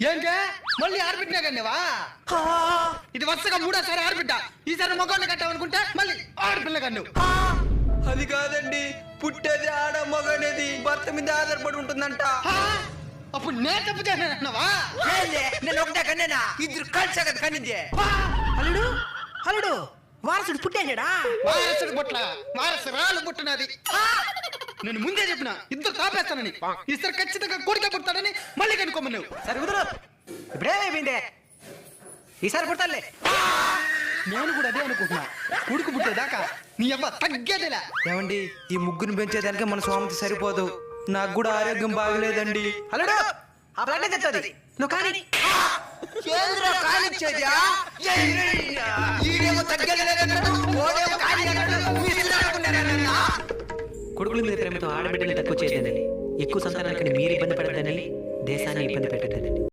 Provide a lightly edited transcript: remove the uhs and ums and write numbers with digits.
ఏంటే మళ్ళీ ఆర్బిట్నా కన్నావా? ఇది వరుసగా మూడోసారి ఆర్బిట్ట. ఈసారి మగవాడిని కట్టావనుకుంటే మళ్ళీ ఆడపిల్ల కన్ను. అది కాదండి, పుట్టేది ఆడ మగనేది భర్త మీద ఆధారపడి ఉంటుందంట. అప్పుడు నేను తప్పు చేసినావా? నేను ఒకటే కన్నేనా, ఇద్దరు కలిసే కదా కన్నింది. అల్లుడు అల్లుడు వారసుడు పుట్టాడా? వారసుడు పుట్ల వారసురాలు పుట్టినది. నేను ముందే చెప్పిన ఇద్దరు తాపేస్తానని. ఈసారి ఖచ్చితంగా కొడుకే పుడతాడని మళ్ళీ కనుక్కోమన్నావు. సరే కుదరు, ఇప్పుడేమైపోయింది? ఈసారి పుడతాలే. నేను కూడా అదే అనుకుంటున్నా. కొడుకు పుట్టేదాకా నీ అవ్వ తగ్గేదిలా. ఏమండి, ఈ ముగ్గురు పెంచేదానికి మన స్వామికి సరిపోదు. నాకు కూడా ఆరోగ్యం బాగలేదండి. అల్లుడు ఆ బ్లడ్ తెచ్చది నువ్వు కానీ కొడుకుల మీద ప్రేమతో ఆడబిడ్డని తక్కువ చేయదండి. ఎక్కువ సంతానానికి మీరు ఇబ్బంది పడద్దనని దేశాన్ని ఇబ్బంది పెట్టద్దండి.